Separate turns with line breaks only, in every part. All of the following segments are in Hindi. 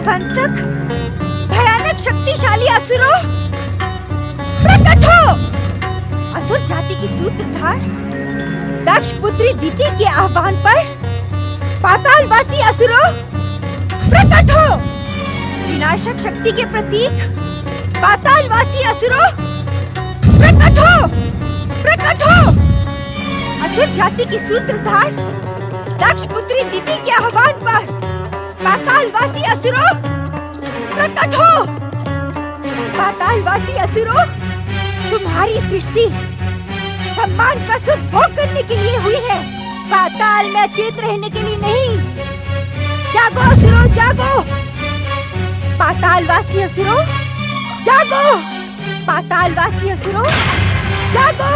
विध्वंसक भयानक शक्तिशाली असुरों, प्रकट हो। असुर जाति की सूत्रधार दक्ष पुत्री दिति के आह्वान पर पातालवासी असुरों, प्रकट हो। विनाशक शक्ति के प्रतीक पातालवासी असुरों, प्रकट हो, प्रकट हो। असुर जाति की सूत्रधार दक्ष पुत्री दिति के आह्वान पर पातालवासी असुरों, प्रकट हो। पातालवासी असुरों, तुम्हारी सृष्टि सम्मान का सुख भोग करने के लिए हुई है, पाताल में अचेत रहने के लिए नहीं। जागो असुरों, जागो। पातालवासी असुरों, जागो। पातालवासी असुरों, जागो।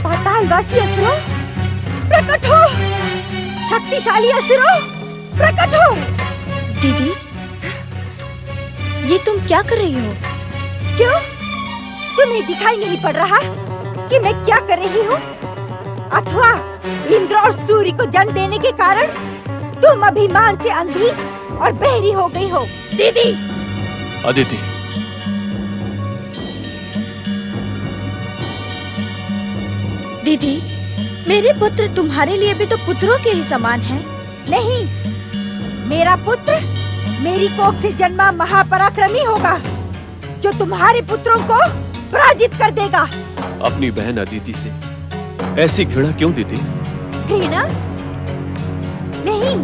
पातालवासी असुरों, प्रकट हो। शक्तिशाली असुरों, प्रकट हो।
दीदी, ये तुम क्या कर रही हो?
क्यों? तुम्हें दिखाई नहीं पड़ रहा कि मैं क्या कर रही हूँ? अथवा इंद्र और सूर्य को जन्म देने के कारण तुम अभिमान से अंधी और बहरी हो गई हो।
दीदी!
अदिति,
दीदी, मेरे पुत्र तुम्हारे लिए भी तो पुत्रों के ही समान हैं।
नहीं, मेरा पुत्र मेरी कोख से जन्मा महापराक्रमी होगा, जो तुम्हारे पुत्रों को पराजित कर देगा।
अपनी बहन अदिति से ऐसी घृणा क्यों दीदी?
घृणा? नहीं,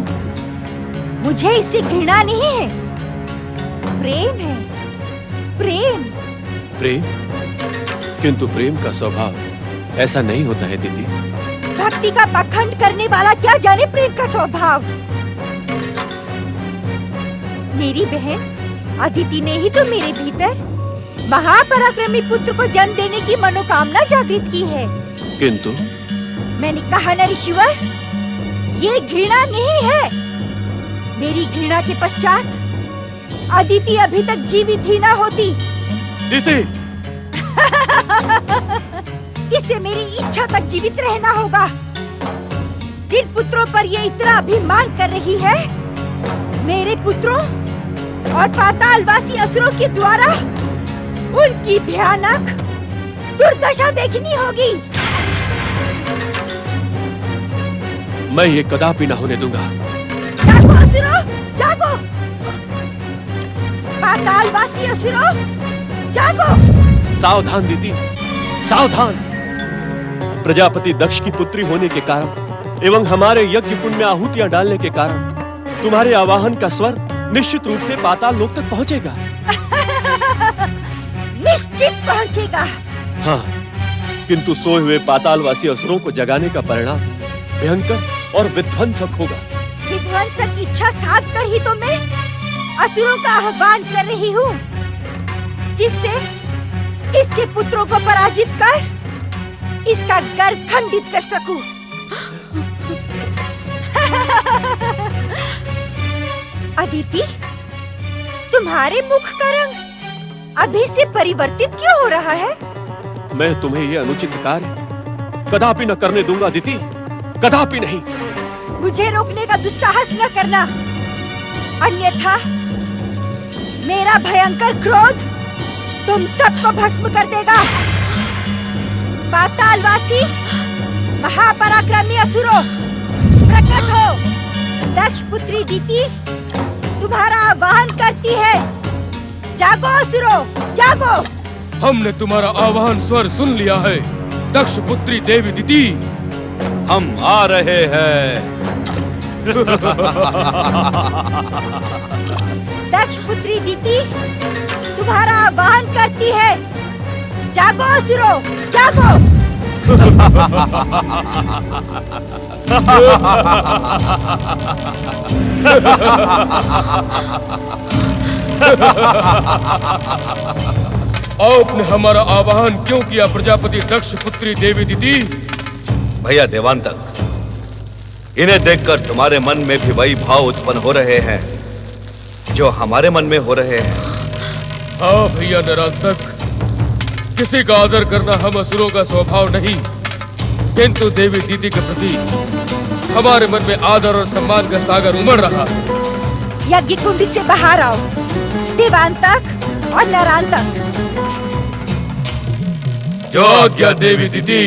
मुझे इससे घृणा नहीं है, प्रेम है। प्रेम।
प्रेम? किंतु प्रेम का स्वभाव ऐसा नहीं होता है दीदी।
भक्ति का पाखंड करने वाला क्या जाने प्रेम का स्वभाव। मेरी बहन अदिति ने ही तो मेरे भीतर महापराक्रमी पुत्र को जन्म देने की मनोकामना जागृत की है।
किंतु
मैंने कहा न ऋषिवर, ये घृणा नहीं है। मेरी घृणा के पश्चात अदिति अभी तक जीवित ही ना होती।
दीदी!
इसे मेरी इच्छा तक जीवित रहना होगा। जिन पुत्रों पर ये इतना अभिमान कर रही है, मेरे पुत्रों और पातालवासी असुरों के द्वारा उनकी भयानक दुर्दशा देखनी होगी।
मैं ये कदापि न होने दूंगा।
जागो असुरों, जागो। पातालवासी असुरों, जागो।
सावधान दीदी, सावधान। प्रजापति दक्ष की पुत्री होने के कारण एवं हमारे यज्ञ कुंड में आहुतियां डालने के कारण तुम्हारे आवाहन का स्वर निश्चित रूप से पाताल लोक तक पहुंचेगा।
निश्चित पहुंचेगा।
हाँ, किंतु सोए हुए पातालवासी असुरों को जगाने का परिणाम भयंकर और विध्वंसक होगा।
विध्वंसक इच्छा साध कर ही तो मैं असुरों का आह्वान कर रही हूँ, जिससे इसके पुत्रों को पराजित कर इसका गर्भ खंडित कर सकूं। अदिति, तुम्हारे मुख का रंग अभी से परिवर्तित क्यों हो रहा है?
मैं तुम्हें ये अनुचित कार्य कदापि न करने दूंगा अदिति, कदापि नहीं।
मुझे रोकने का दुस्साहस न करना, अन्यथा मेरा भयंकर क्रोध तुम सबको भस्म कर देगा। पातालवासी महापराक्रमी असुरों, प्रकट हो। दक्ष पुत्री दिति तुम्हारा आह्वान करती है। जागो असुरों, जागो।
हमने तुम्हारा आह्वान स्वर सुन लिया है। दक्ष पुत्री देवी दिति,
हम आ रहे हैं।
दक्ष पुत्री दिति तुम्हारा आह्वान करती है। जागो असुरों, जागो।
आपने हमारा आह्वान क्यों किया प्रजापति दक्ष पुत्री देवी दिति?
भैया देवांतक, इन्हें देखकर तुम्हारे मन में भी वही भाव उत्पन्न हो रहे हैं जो हमारे मन में हो रहे हैं।
हाँ भैया निरंतक, किसी का आदर करना हम असुरों का स्वभाव नहीं, किंतु देवी दीदी के प्रति हमारे मन में आदर और सम्मान का सागर उमड़ रहा है।
यज्ञ कुंड से बाहर आओ, देवांतक और नरांतक।
जो आज्ञा देवी दीदी।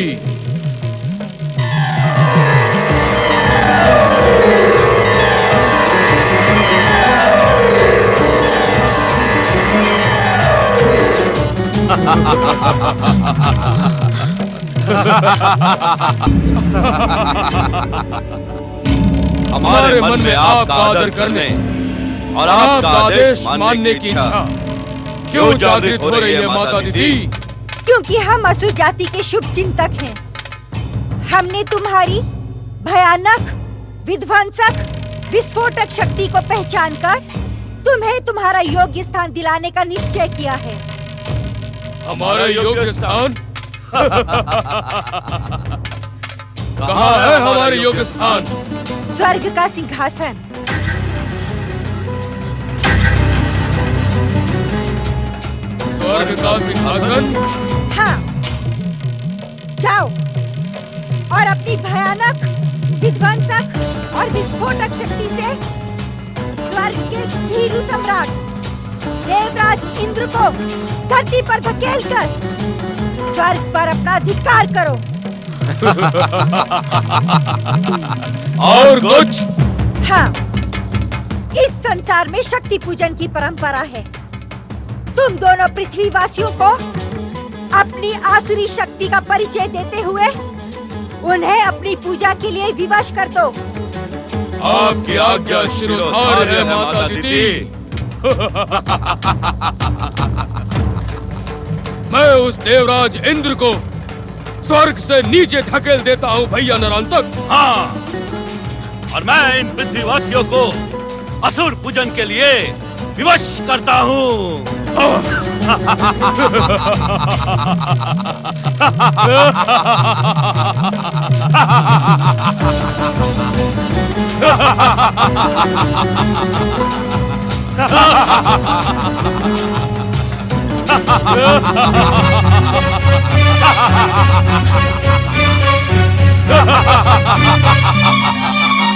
हमारे मन में आपका आदर करने और आपका आदेश मानने की इच्छा क्यों जागृत हो रही है माता दीदी?
क्योंकि हम असुर जाति के शुभ चिंतक हैं। हमने तुम्हारी भयानक, विध्वंसक, विस्फोटक शक्ति को पहचानकर तुम्हें तुम्हारा योग्य स्थान दिलाने का निश्चय किया है।
हमारा योग्य स्थान? कहाँ है हमारे योग्य स्थान?
स्वर्ग का सिंहासन।
स्वर्ग का सिंहासन?
हाँ, जाओ और अपनी भयानक, विध्वंसक और विस्फोटक शक्ति से स्वर्ग के भीरू सम्राट देवराज इंद्र को धरती पर धकेलकर स्वर्ग पर अपना अधिकार करो।
और कुछ?
हाँ, इस संसार में शक्ति पूजन की परंपरा है। तुम दोनों पृथ्वीवासियों को अपनी आसुरी शक्ति का परिचय देते हुए उन्हें अपनी पूजा के लिए विवश कर दो।
आपकी आज्ञा शिरोधार्य है माता दीदी। मैं उस देवराज इंद्र को स्वर्ग से नीचे धकेल देता हूँ भैया नरांतक।
हाँ, और मैं इन पृथ्वीवासियों को असुर पूजन के लिए विवश करता हूँ।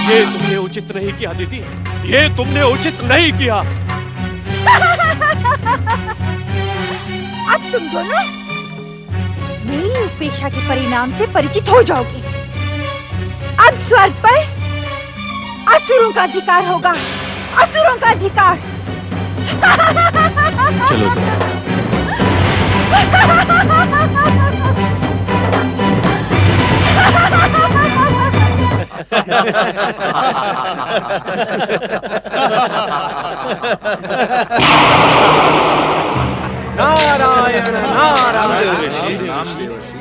ये तुमने उचित नहीं किया दीदी, ये तुमने उचित नहीं किया।
अब तुम दोनों मेरी उपेक्षा के परिणाम से परिचित हो जाओगे। अब स्वर्ग पर असुरों का अधिकार होगा, असुरों का अधिकार।
चलो तो।
नारायण नारायण।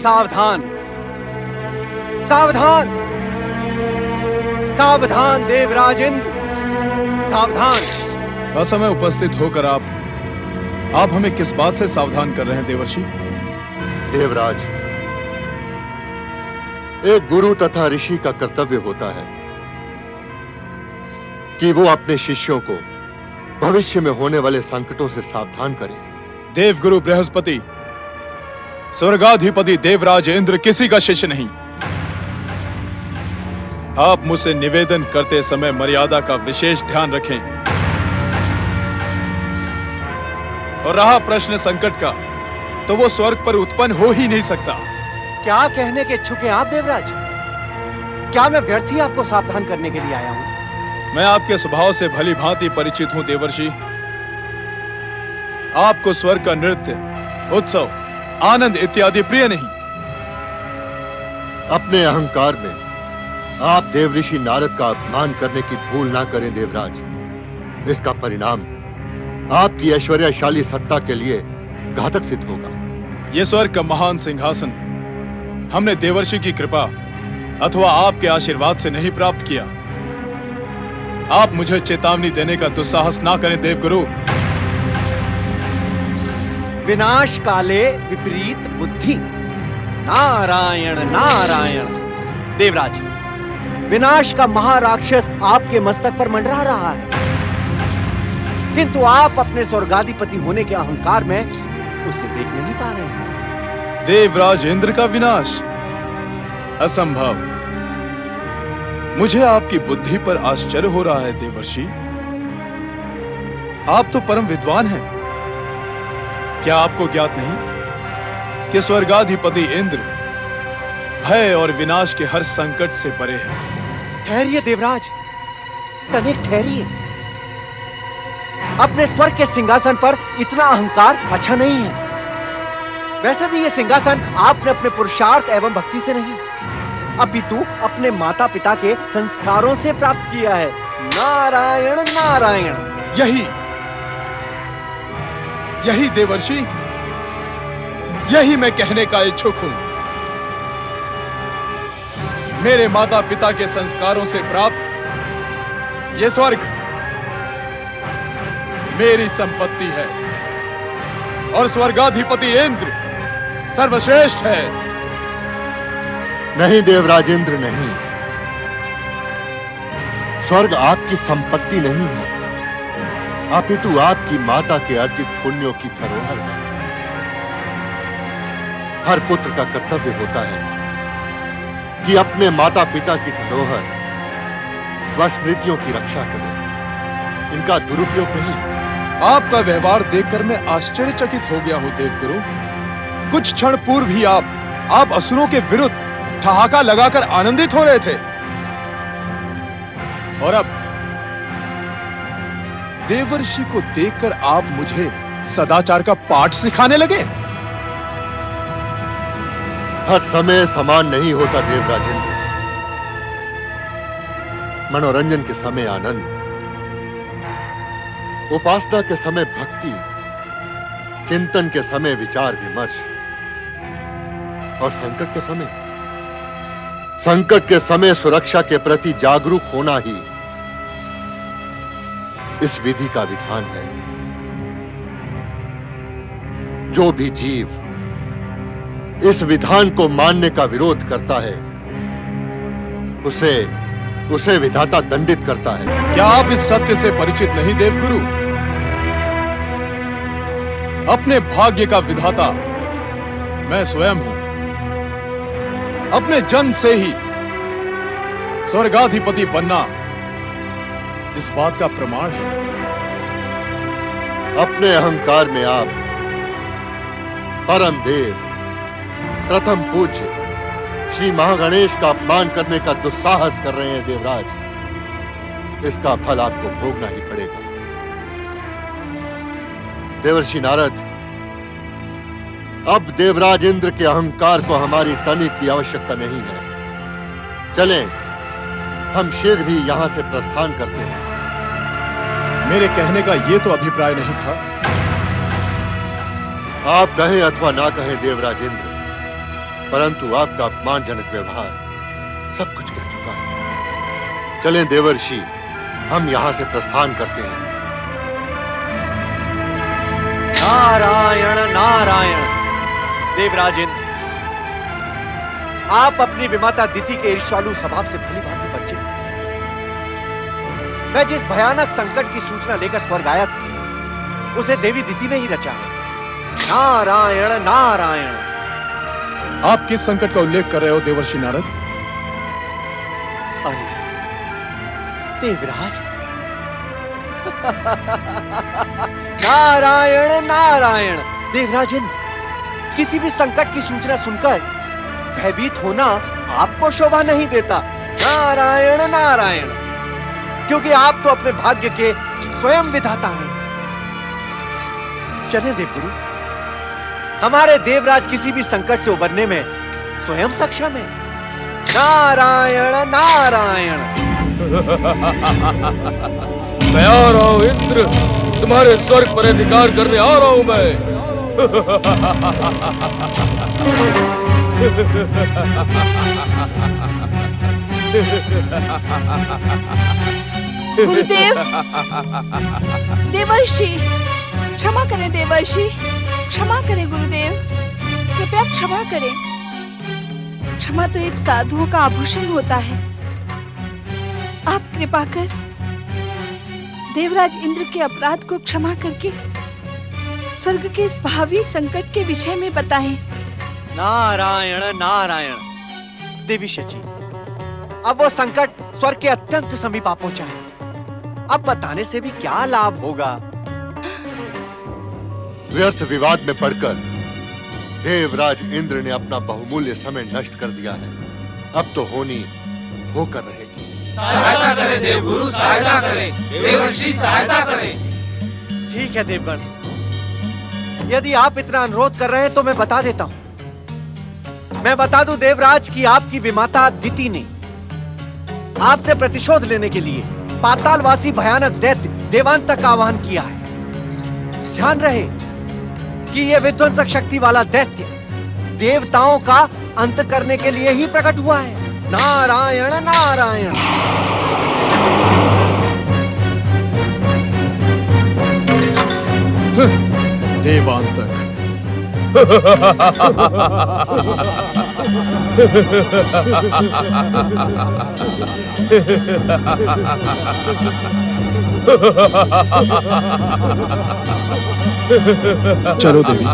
सावधान सावधान सावधान देवराज इंद्र, सावधान।
असमय उपस्थित होकर आप हमें किस बात से सावधान कर रहे हैं देवर्षि?
देवराज, एक गुरु तथा ऋषि का कर्तव्य होता है कि वो अपने शिष्यों को भविष्य में होने वाले संकटों से सावधान करे।
देवगुरु बृहस्पति, स्वर्गाधिपति देवराज इंद्र किसी का शिष्य नहीं। आप मुझसे निवेदन करते समय मर्यादा का विशेष ध्यान रखें। और रहा प्रश्न संकट का, तो वो स्वर्ग पर उत्पन्न हो ही नहीं सकता।
क्या कहने के इच्छुक हैं आप देवराज? क्या मैं व्यर्थ ही आपको सावधान करने के लिए आया हूं?
मैं आपके स्वभाव से भली भांति परिचित हूं देवर्षि। आपको स्वर्ग का नृत्य, उत्सव, आनंद इत्यादि प्रिय नहीं।
अपने अहंकार में आप देवऋषि नारद का अपमान करने की भूल ना करें देवराज। इसका परिणाम आपकी ऐश्वर्यशाली सत्ता के लिए घातक सिद्ध होगा।
ये स्वर्ग का महान सिंहासन हमने देवर्षि की कृपा अथवा आपके आशीर्वाद से नहीं प्राप्त किया। आप मुझे चेतावनी देने का दुस्साहस ना करें देवगुरु।
विनाश काले विपरीत बुद्धि। नारायण नारायण। देवराज, विनाश का महाराक्षस आपके मस्तक पर मंडरा रहा है, किंतु आप अपने स्वर्गाधिपति होने के अहंकार में उसे देख नहीं पा रहे हैं।
देवराज इंद्र का विनाश असंभव। मुझे आपकी बुद्धि पर आश्चर्य हो रहा है देवर्षि। आप तो परम विद्वान हैं। क्या आपको ज्ञात नहीं कि स्वर्गाधिपति इंद्र भय और विनाश के हर संकट से परे है?
ठहरिए देवराज, तनिक ठहरिए। अपने स्वर्ग के सिंहासन पर इतना अहंकार अच्छा नहीं है। वैसे भी ये सिंहासन आपने अपने पुरुषार्थ एवं भक्ति से नहीं, अपितु अपने माता पिता के संस्कारों से प्राप्त किया है। नारायण नारायण।
यही देवर्षि, यही मैं कहने का इच्छुक हूं। मेरे माता पिता के संस्कारों से प्राप्त ये स्वर्ग मेरी संपत्ति है और स्वर्गाधिपति इंद्र सर्वश्रेष्ठ है।
नहीं देवराज इंद्र, नहीं। स्वर्ग आपकी संपत्ति नहीं है, अपितु आपकी माता के अर्जित पुण्यों की धरोहर है। हर पुत्र का कर्तव्य होता है कि अपने माता पिता की धरोहर व स्मृतियों की रक्षा करे, इनका दुरुपयोग नहीं।
आपका व्यवहार देखकर मैं आश्चर्यचकित हो गया हूं देवगुरु। कुछ क्षण पूर्व ही आप असुरों के विरुद्ध ठहाका लगाकर आनंदित हो रहे थे, और अब देवर्षि को देखकर आप मुझे सदाचार का पाठ सिखाने लगे।
हर समय समान नहीं होता देवराजेंद्र। मनोरंजन के समय आनंद, उपासना के समय भक्ति, चिंतन के समय विचार विमर्श, और संकट के समय सुरक्षा के प्रति जागरूक होना ही इस विधि का विधान है। जो भी जीव इस विधान को मानने का विरोध करता है, उसे विधाता दंडित करता है।
क्या आप इस सत्य से परिचित नहीं देवगुरु? अपने भाग्य का विधाता मैं स्वयं हूं। अपने जन्म से ही स्वर्गाधिपति बनना इस बात का प्रमाण है।
अपने अहंकार में आप परम देव, प्रथम पूज्य श्री महागणेश का अपमान करने का दुस्साहस कर रहे हैं देवराज। इसका फल आपको भोगना ही पड़ेगा। देवर्षि नारद, अब देवराज इंद्र के अहंकार को हमारी तनिक भी आवश्यकता नहीं है। चलें, हम शीघ्र ही यहां से प्रस्थान करते हैं।
मेरे कहने का यह तो अभिप्राय नहीं था।
आप कहें अथवा ना कहें देवराज इंद्र, परंतु आपका अपमानजनक व्यवहार सब कुछ कह चुका है। चलें देवर्षि, हम यहां से प्रस्थान करते हैं।
नारायण नारायण। देवराज इंद्र, आप अपनी विमाता दिति के ईर्ष्यालु स्वभाव से भली भांति परिचित हैं। मैं जिस भयानक संकट की सूचना लेकर स्वर्ग आया था, उसे देवी दिति ने ही रचा है। नारायण नारायण।
आप किस संकट का उल्लेख कर रहे हो देवर्षि नारद?
अरे देवराज, नारायण नारायण। देवराज इंद्र, किसी भी संकट की सूचना सुनकर भयभीत होना आपको शोभा नहीं देता। नारायण नारायण, क्योंकि आप तो अपने भाग्य के स्वयं विधाता हैं। चलें देवगुरु, हमारे देवराज किसी भी संकट से उबरने में स्वयं सक्षम है। नारायण नारायण।
मैं आ रहा हूं इंद्र, तुम्हारे स्वर्ग पर अधिकार करने आ रहा हूं मैं।
गुरुदेव, देवर्षि, क्षमा करें देवर्षि, क्षमा करें गुरुदेव, कृपया क्षमा करें। क्षमा तो एक साधुओं का आभूषण होता है। आप कृपा कर देवराज इंद्र के अपराध को क्षमा करके स्वर्ग के इस भावी संकट के विषय में बताएं।
नारायण नारायण। देवी शची, अब वो संकट स्वर्ग के अत्यंत समीप आ पहुंचा है। अब बताने से भी क्या लाभ होगा?
व्यर्थ विवाद में पड़कर देवराज इंद्र ने अपना बहुमूल्य समय नष्ट कर दिया है। अब तो होनी होकर रहेगी।
सहायता करें देवगुरु, सहायता करें देवर्षि, सहायता करें।
ठीक है देवगण, यदि आप इतना अनुरोध कर रहे हैं तो मैं बता देता हूं। मैं बता दूं देवराज कि आपकी विमाता अदिति ने आपसे प्रतिशोध लेने के लिए पातालवासी भयानक दैत्य देवांतक का आह्वान किया है। ध्यान रहे कि यह विध्वंसक शक्ति वाला दैत्य देवताओं का अंत करने के लिए ही प्रकट हुआ है। नारायण नारायण।
देवांतक। चलो देवी।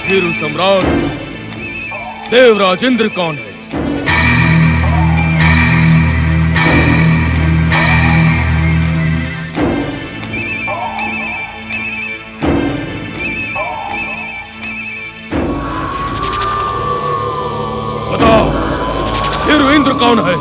वीर सम्राट देवराज इंद्र कौन है? बताओ, वीर इंद्र कौन है?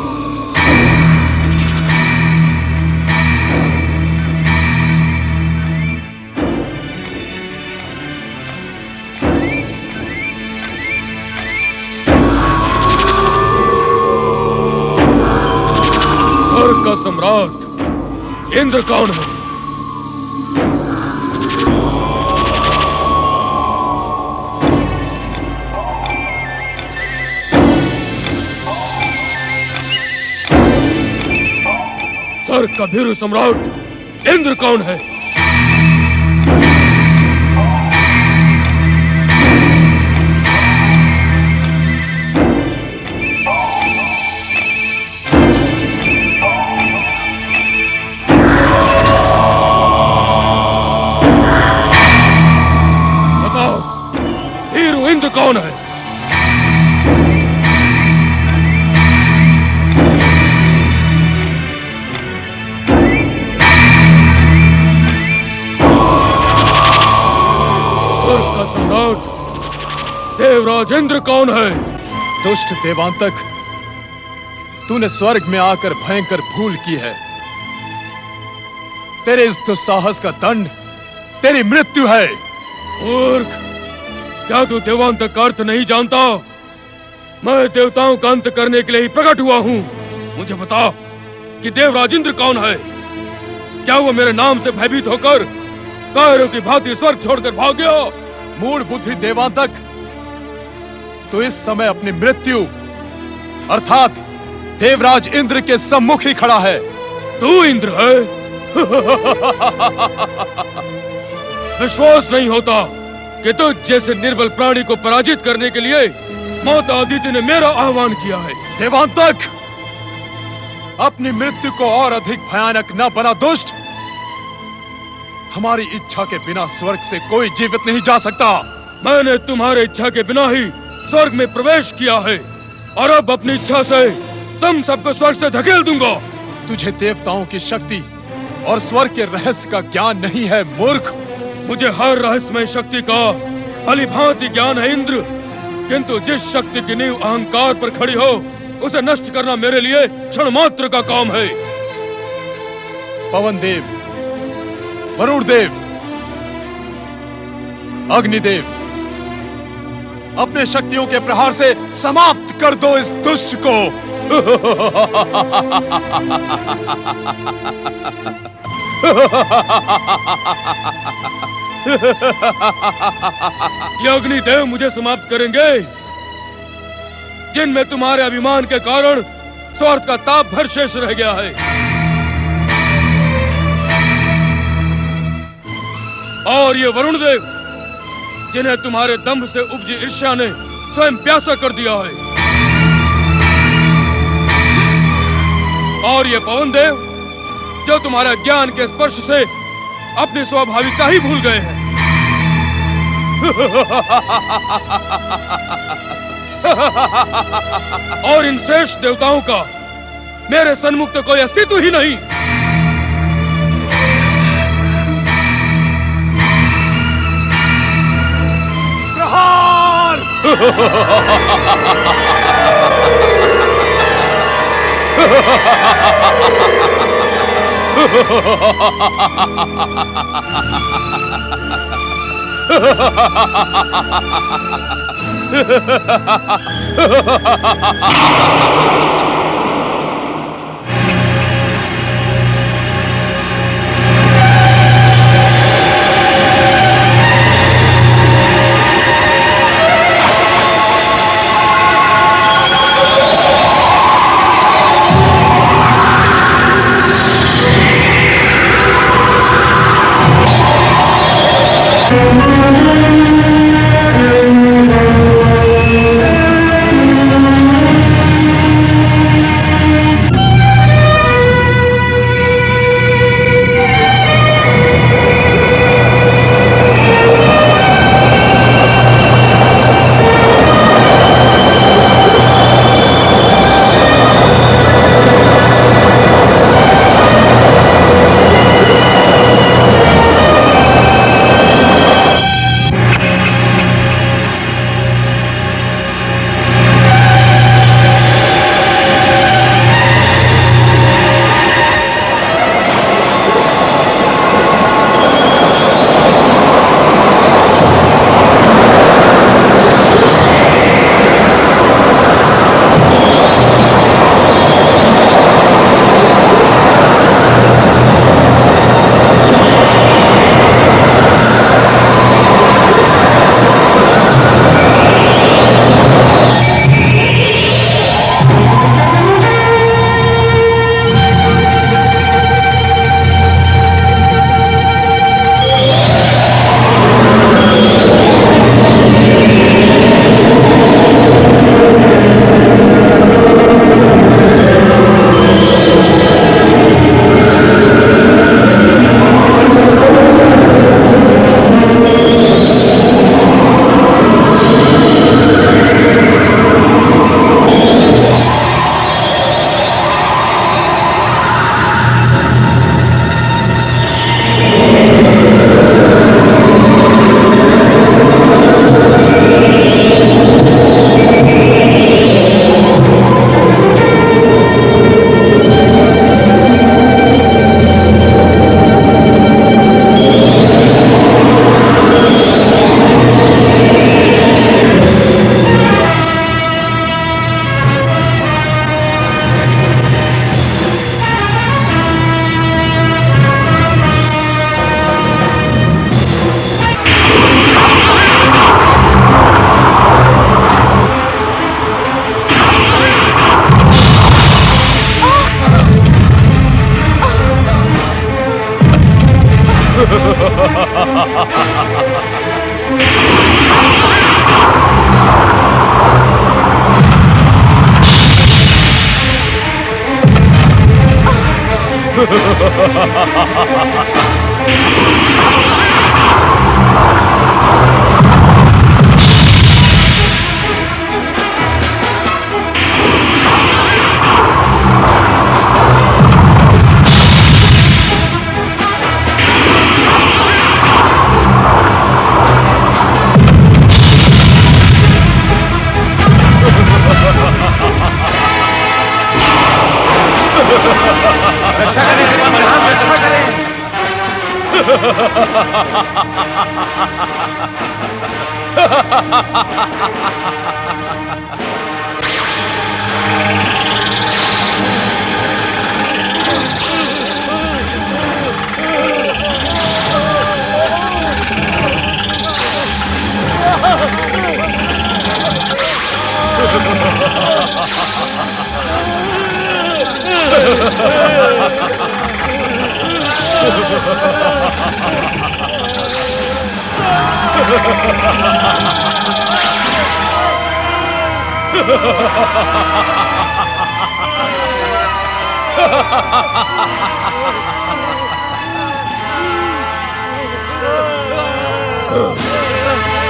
का सम्राट इंद्र कौन है? स्वर्ग का भीरू सम्राट इंद्र कौन है? कौन है? स्वर्ग का सम्राट देवराज इंद्र कौन है?
दुष्ट देवांतक, तूने स्वर्ग में आकर भयंकर भूल की है। तेरे इस दुस्साहस का दंड तेरी मृत्यु है।
मूर्ख, क्या तू देवांतक का अर्थ नहीं जानता? मैं देवताओं का अंत करने के लिए ही प्रकट हुआ हूँ। मुझे बता कि देवराज इंद्र कौन है? क्या वो मेरे नाम से भयभीत होकर कायरों की भांति स्वर्ग छोड़कर भाग गया?
मूढ़ बुद्धि देवांतक, तो इस समय अपनी मृत्यु अर्थात देवराज इंद्र के सम्मुख ही खड़ा है।
तू इंद्र है? विश्वास नहीं होता कि तुझ जैसे निर्बल प्राणी को पराजित करने के लिए माता अदिति ने मेरा आह्वान किया है।
देवांतक, अपनी मृत्यु को और अधिक भयानक न बना दुष्ट। हमारी इच्छा के बिना स्वर्ग से कोई जीवित नहीं जा सकता।
मैंने तुम्हारे इच्छा के बिना ही स्वर्ग में प्रवेश किया है और अब अपनी इच्छा से तुम सबको स्वर्ग से धकेल दूंगा।
तुझे देवताओं की शक्ति और स्वर्ग के रहस्य का ज्ञान नहीं है मूर्ख।
मुझे हर रहस्यमय शक्ति का भलीभांति ज्ञान है इंद्र, किंतु जिस शक्ति की नींव अहंकार पर खड़ी हो उसे नष्ट करना मेरे लिए क्षण मात्र का काम है।
पवन देव, वरुण देव, अग्निदेव, अपने शक्तियों के प्रहार से समाप्त कर दो इस दुष्ट को।
ये अग्निदेव मुझे समाप्त करेंगे, जिनमें तुम्हारे अभिमान के कारण स्वार्थ का ताप भर शेष रह गया है। और ये वरुण देव, जिन्हें तुम्हारे दंभ से उपजी ईर्ष्या ने स्वयं प्यासा कर दिया है। और ये पवन देव, जो तुम्हारा ज्ञान के स्पर्श से अपनी स्वाभाविकता ही भूल गए हैं। और इन श्रेष्ठ देवताओं का मेरे सन्मुख तो कोई अस्तित्व ही नहीं।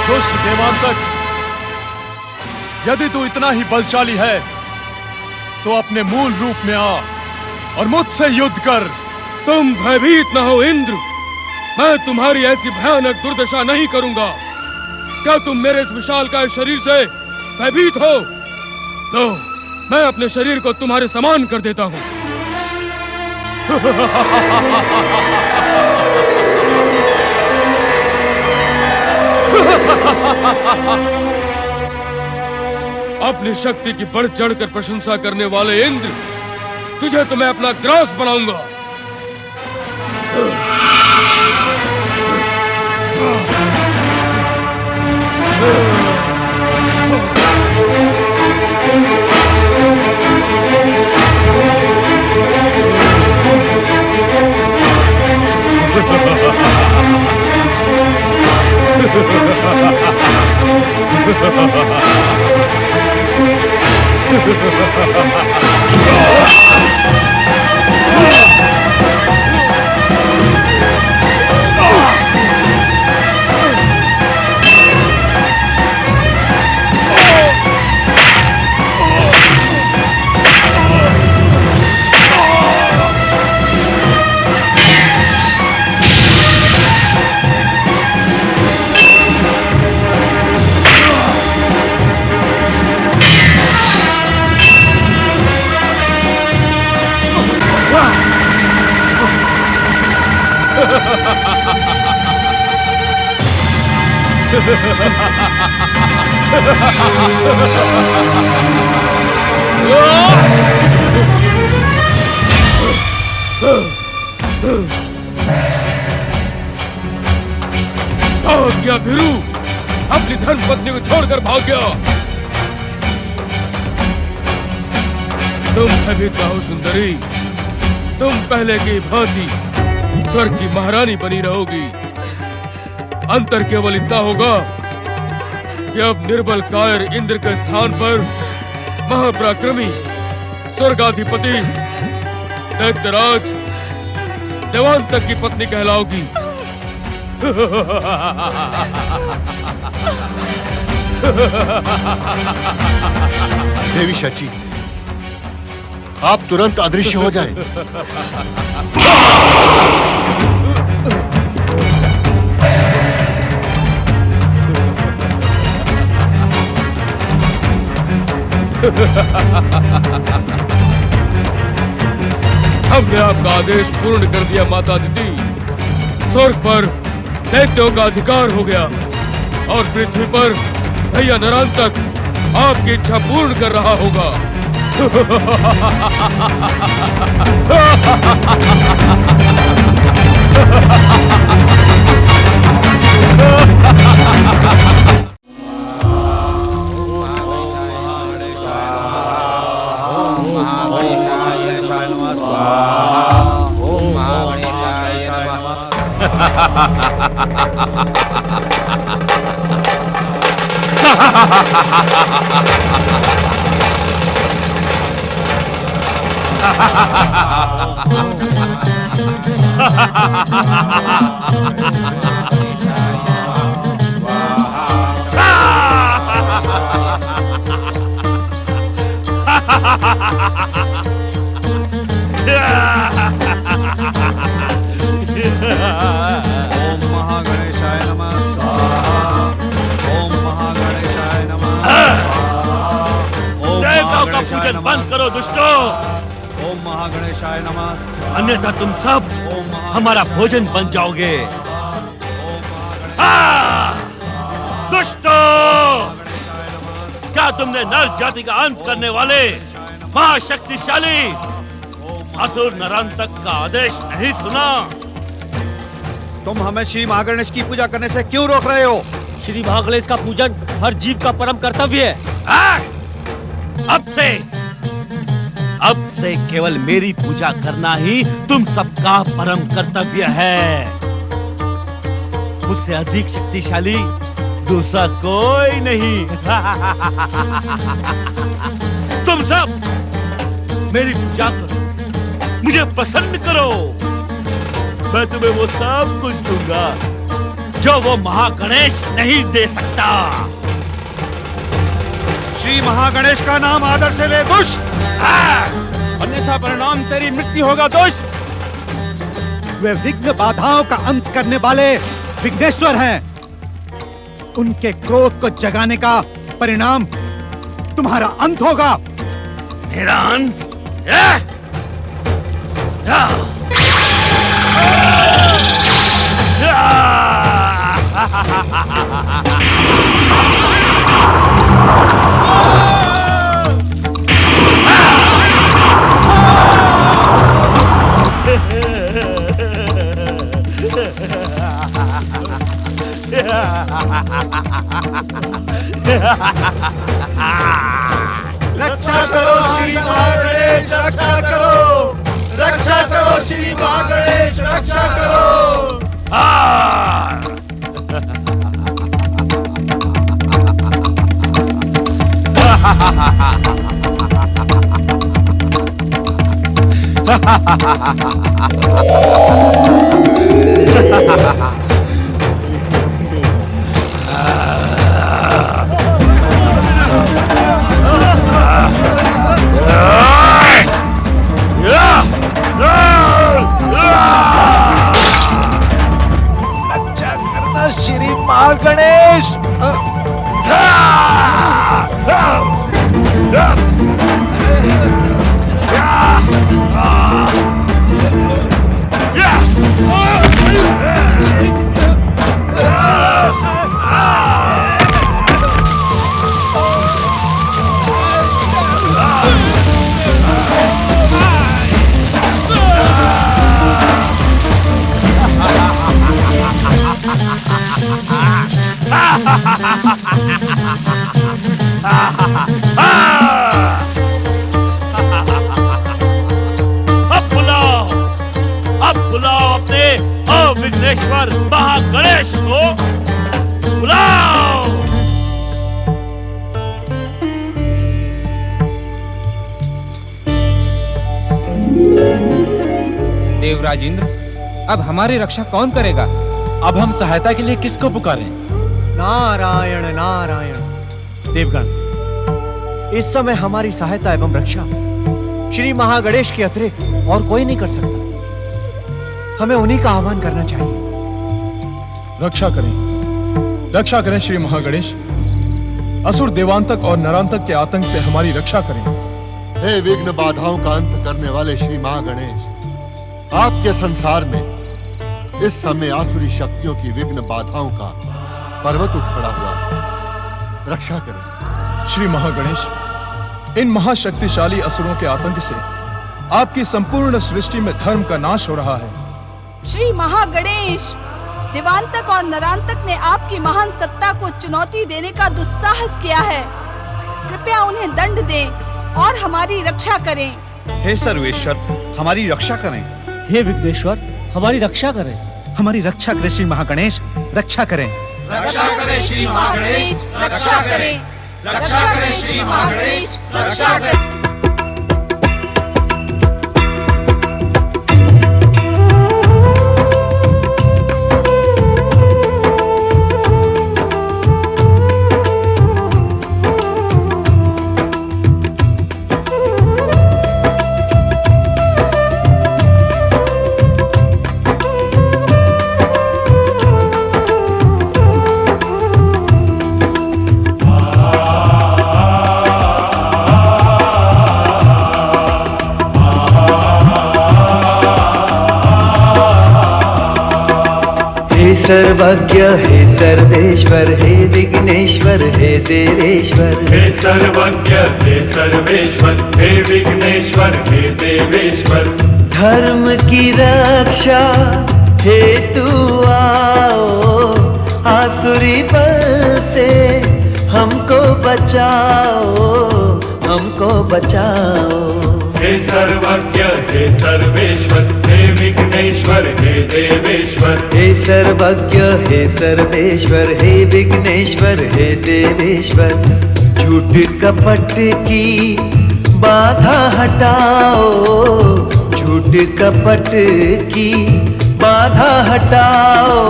दुष्ट देवांतक, यदि तू इतना ही बलशाली है तो अपने मूल रूप में आ और मुझसे युद्ध कर।
तुम भयभीत न हो इंद्र, मैं तुम्हारी ऐसी भयानक दुर्दशा नहीं करूंगा। क्या तुम मेरे इस विशालकाय शरीर से भयभीत हो? लो, मैं अपने शरीर को तुम्हारे समान कर देता हूं। अपनी शक्ति की बढ़ चढ़कर प्रशंसा करने वाले इंद्र, तुझे तो मैं अपना ग्रास बनाऊंगा। भाग गया भिरू, अपनी धर्म पत्नी को छोड़कर भाग गया। तुम भयभीत ना हो सुंदरी, तुम पहले की भांति स्वर्ग की महारानी बनी रहोगी। अंतर केवल इतना होगा कि अब निर्बल कायर इंद्र के स्थान पर महापराक्रमी स्वर्गाधिपति दैत्यराज देवांतक की पत्नी कहलाओगी।
देवी शची, आप तुरंत अदृश्य हो जाएं।
हमने आपका आदेश पूर्ण कर दिया माता दीदी। स्वर्ग पर दैत्यों का अधिकार हो गया और पृथ्वी पर भैया नरांतक आपकी इच्छा पूर्ण कर रहा होगा।
ओम महागणेशाय नमः स्वाहा। ओम महागणेशाय नमः स्वाहा।
देवताओं का पूजन बंद करो दुष्टों।
ओम महागणेशाय नमः।
अन्यथा तुम सब हमारा भोजन बन जाओगे। दुष्टों! क्या तुमने नर जाति का अंत करने वाले महाशक्तिशाली असुर नरांतक का आदेश नहीं सुना?
तुम हमें श्री महागणेश की पूजा करने से क्यों रोक रहे हो?
श्री महागणेश का पूजन हर जीव का परम कर्तव्य है।
अब से केवल मेरी पूजा करना ही तुम सबका परम कर्तव्य है। मुझसे अधिक शक्तिशाली दूसरा कोई नहीं। तुम सब मेरी पूजा करो, मुझे प्रसन्न करो, मैं तुम्हें वो सब कुछ दूंगा जो वो महागणेश नहीं दे सकता।
श्री महागणेश का नाम आदर से ले दुष्ट,
अन्यथा परिणाम तेरी मृत्यु होगा दुष्ट।
वे विघ्न बाधाओं का अंत करने वाले विघ्नेश्वर हैं। उनके क्रोध को जगाने का परिणाम तुम्हारा अंत होगा।
मेरा अंत?
रक्षा करो श्री महागणेश, रक्षा करो, रक्षा करो श्री महागणेश, रक्षा करो। रक्षा करना श्री महागणेश।
अब बुलाओ अपने विघ्नेश्वर महागणेश को, बुलाओ।
देवराज इंद्र, अब हमारी रक्षा कौन करेगा?
अब हम सहायता के लिए किसको पुकारें?
नारायण नारायण। देवगण, इस समय हमारी सहायता एवं रक्षा श्री महागणेश के अतिरिक्त और कोई नहीं कर सकता। हमें उन्हीं का आह्वान करना चाहिए।
रक्षा करें श्री महागणेश। असुर देवांतक और नरांतक के आतंक से हमारी रक्षा करें।
हे विघ्न बाधाओं का अंत करने वाले श्री महागणेश, आपके संसार में इस समय आसुरी शक्तियों की विघ्न बाधाओं का पर्वत उठ खड़ा हुआ है। रक्षा करें
श्री महागणेश। इन महाशक्तिशाली असुरों के आतंक से आपकी संपूर्ण सृष्टि में धर्म का नाश हो रहा है।
श्री महागणेश, देवांतक और नरांतक ने आपकी महान सत्ता को चुनौती देने का दुस्साहस किया है। कृपया उन्हें दंड दें और हमारी रक्षा करें।
हे सर्वेश्वर, हमारी रक्षा करें।
हे विघ्नेश्वर, हमारी रक्षा करें।
हमारी रक्षा करें श्री महागणेश, रक्षा करें।
रक्षा करें श्री महागणेश,
रक्षा करें। रक्षा करें श्री महागणेश, रक्षा करें।
सर्वज्ञ हे सर्वेश्वर हे विघ्नेश्वर हे देवेश्वर।
हे सर्वज्ञ हे सर्वेश्वर हे विघ्नेश्वर हे देवेश्वर।
धर्म की रक्षा हेतु आओ, आसुरी बल से हमको बचाओ, हमको बचाओ।
हे सर्वज्ञ हे सर्वेश्वर हे विघ्नेश्वर हे देवेश्वर।
हे सर्वज्ञ हे सर्वेश्वर हे विघ्नेश्वर हे देवेश्वर। झूठ कपट की बाधा हटाओ, झूठ कपट की बाधा हटाओ।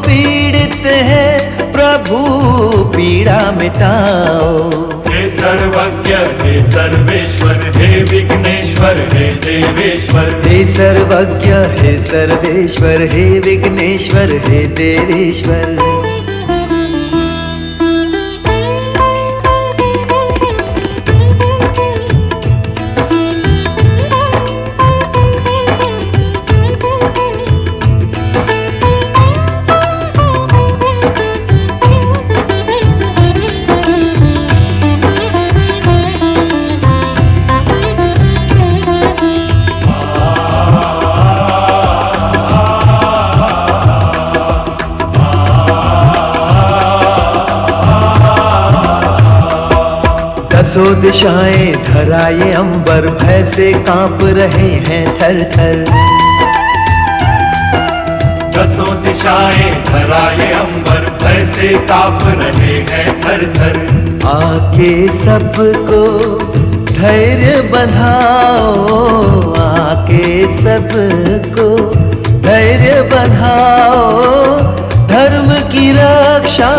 पीड़ित है प्रभु पीड़ा मिटाओ।
हे सर्वज्ञ हे सर्वेश्वर हे विघ्नेश्वर हे देवेश्वर।
हे सर्वज्ञ हे सर्वेश्वर हे विघ्नेश्वर हे देवेश्वर। दसों दिशाएं धराए अंबर, भय से कांप रहे हैं थर थर।
दसों दिशाएं धराए अंबर, भय से कांप रहे हैं थर थर।
आके सबको धैर्य बंधाओ, आके सबको धैर्य बंधाओ। धर्म की रक्षा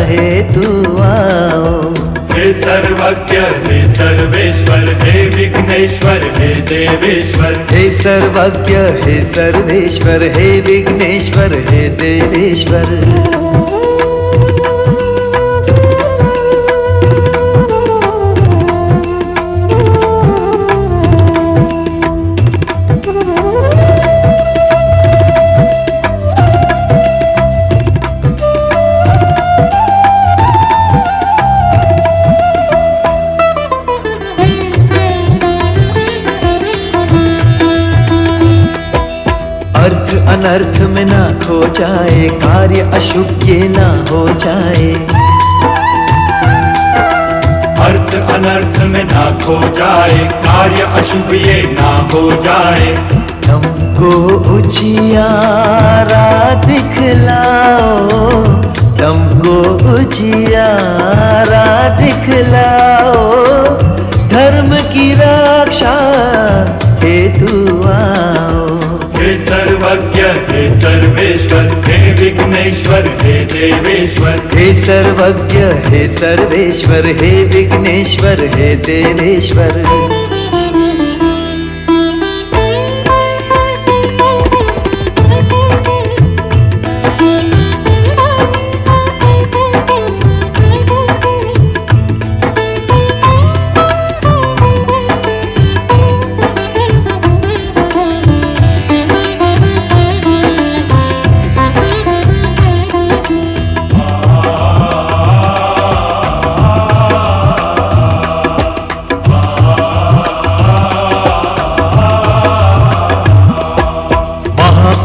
हेतु आओ।
हे सर्वज्ञ हे सर्वेश्वर हे विघ्नेश्वर हे देवेश्वर।
हे सर्वज्ञ हे सर्वेश्वर हे विघ्नेश्वर हे देवेश्वर। अर्थ अनर्थ में ना खो जाए, कार्य अशुभ ये ना हो जाए।
अर्थ अनर्थ में ना खो जाए, कार्य अशुभ ये ना हो जाए।
तुमको उजियारा दिखलाओ, तुमको उजियारा दिखलाओ। धर्म की रक्षा हेतु आओ।
हे सर्वज्ञ हे सर्वेश्वर हे विघ्नेश्वर हे देवेश्वर।
हे सर्वज्ञ हे सर्वेश्वर हे विघ्नेश्वर हे देवेश्वर।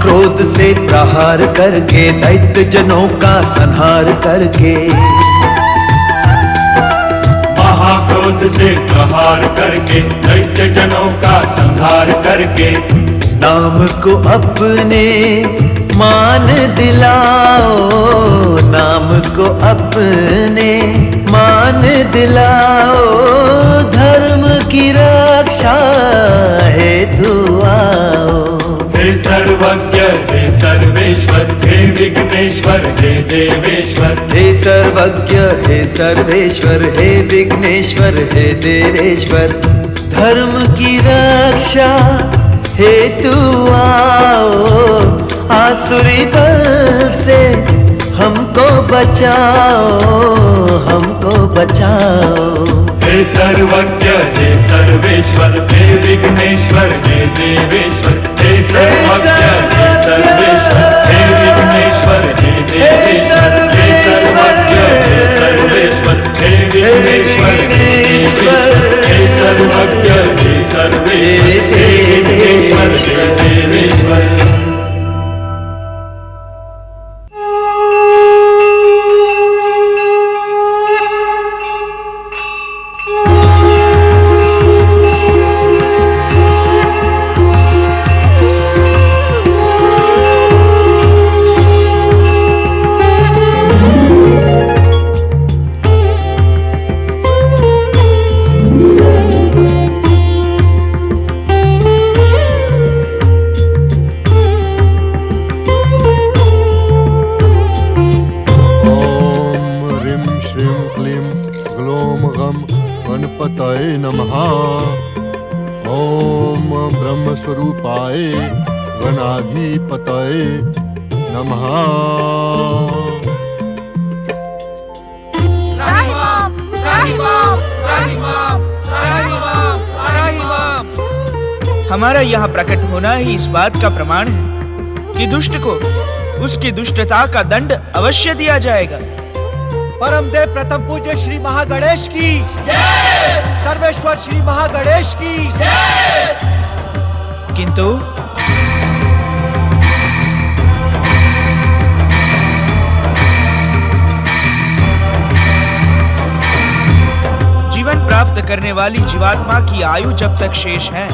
क्रोध से प्रहार करके दैत्य जनों का संहार करके।
महाक्रोध से प्रहार करके दैत्य जनों का संहार करके।
नाम को अपने मान दिलाओ, नाम को अपने मान दिलाओ। धर्म की रक्षा हेतु आओ।
हे सर्वज्ञ हे सर्वेश्वर हे विघ्नेश्वर हे देवेश्वर।
हे सर्वज्ञ हे सर्वेश्वर हे विघ्नेश्वर हे देवेश्वर। धर्म की रक्षा हेतु आओ, आसुरी बल से हमको बचाओ, हमको बचाओ।
हे सर्वज्ञ हे सर्वेश्वर हे विघ्नेश्वर हे देवेश्वर। हे सर्वज्ञ हे सर्वेश्वर हे विघ्नेश्वर
गणाधिपतये नमः।
हमारा यहाँ प्रकट होना ही इस बात का प्रमाण है कि दुष्ट को उसकी दुष्टता का दंड अवश्य दिया जाएगा।
परमदेव प्रथम पूज्य श्री महागणेश की जय। सर्वेश्वर श्री महागणेश की जय।
किंतु जीवन प्राप्त करने वाली जीवात्मा की आयु जब तक शेष है,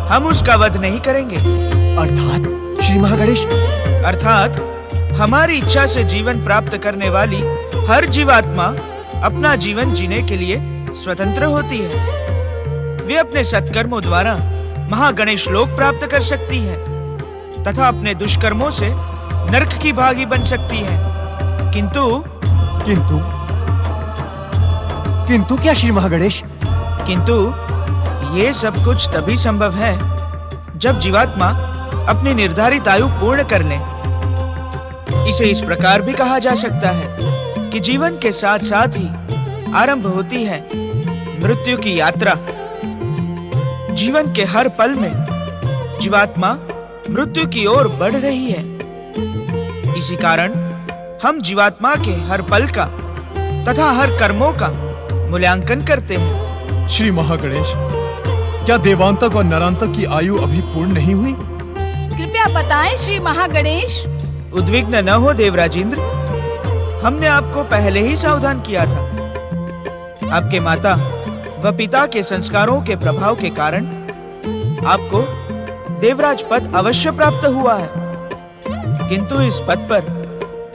हम उसका वध नहीं करेंगे।
अर्थात श्री महागणेश,
अर्थात हमारी इच्छा से जीवन प्राप्त करने वाली हर जीवात्मा अपना जीवन जीने के लिए स्वतंत्र होती है। वे अपने सत्कर्मों द्वारा महागणेश लोक प्राप्त कर सकती है तथा अपने दुष्कर्मों से नरक की भागी बन सकती है। किंतु
किंतु किंतु क्या श्री महागणेश?
किंतु ये सब कुछ तभी संभव है जब जीवात्मा अपनी निर्धारित आयु पूर्ण कर ले। इसे इस प्रकार भी कहा जा सकता है कि जीवन के साथ साथ ही आरंभ होती है मृत्यु की यात्रा। जीवन के हर पल में जीवात्मा मृत्यु की ओर बढ़ रही है। इसी कारण हम जीवात्मा के हर पल का तथा हर कर्मों का मूल्यांकन करते हैं।
श्री महागणेश, क्या देवांतक और नरांतक की आयु अभी पूर्ण नहीं हुई?
कृपया बताएं श्री महागणेश।
उद्विग्न न हो देवराजेंद्र, हमने आपको पहले ही सावधान किया था। आपके माता व पिता के संस्कारों के प्रभाव के कारण आपको देवराज पद अवश्य प्राप्त हुआ है, किंतु इस पद पर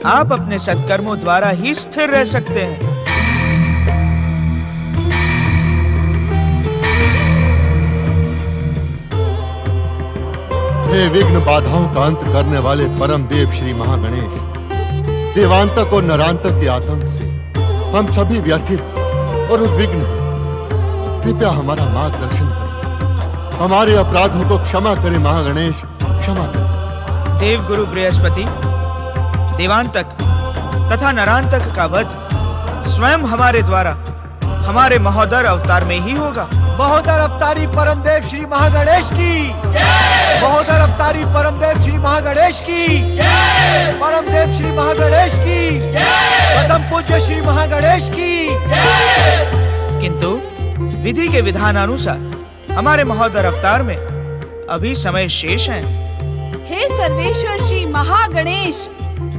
आप अपने सत्कर्मों द्वारा ही स्थिर रह सकते हैं।
हे विघ्न बाधाओं का अंत करने वाले परम देव श्री महागणेश, देवांतक और नरांतक के आतंक से हम सभी व्यथित और उद्विग्न हैं। कृपया हमारा मार्गदर्शन करें, हमारे अपराधों को क्षमा करें महागणेश, क्षमा करें।
देव गुरु बृहस्पति, देवांतक तथा नरांतक का वध स्वयं हमारे द्वारा हमारे महोदर अवतार में ही होगा।
महोदर अवतारी परमदेव श्री महागणेश की जय। महोदर अवतारी परमदेव श्री महागणेश की जय। परमदेव श्री महागणेश की जय। प्रथम पूज्य श्री महागणेश की जय।
किंतु विधि के विधानानुसार हमारे महोदर अवतार में अभी समय शेष है।
हे सर्वेश्वर श्री महागणेश,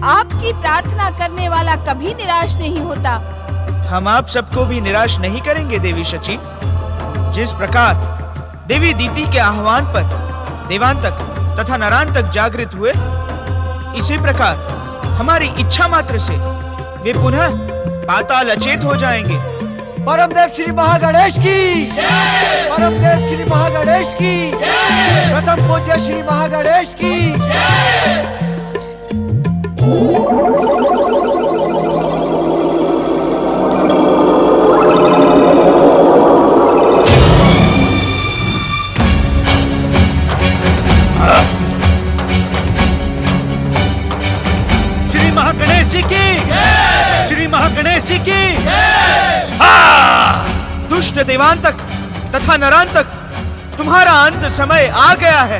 आपकी प्रार्थना करने वाला कभी निराश नहीं होता।
हम आप सबको भी निराश नहीं करेंगे देवी शची। जिस प्रकार देवी दीति के आह्वान पर देवांतक तथा नरांतक जागृत हुए, इसी प्रकार हमारी इच्छा मात्र से वे पुनः पाताल अचेत हो जाएंगे।
परमदेव श्री महागणेश की जय। परमदेव श्री महागणेश की जय। प्रथम पूज्य श्री महागणेश की जय।
श्री महागणेश जी की जय। श्री महागणेश जी की जय।
दुष्ट देवांतक तथा नरांतक, तुम्हारा अंत समय आ गया है।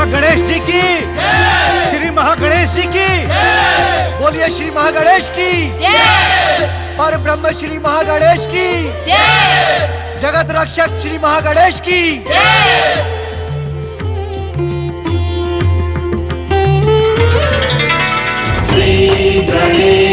गणेश जी की जय।
आचार्य श्री महागणेश की
जय,
पर ब्रह्म श्री महागणेश की
जय,
जगत रक्षक श्री महागणेश की
जय।
श्री गणेश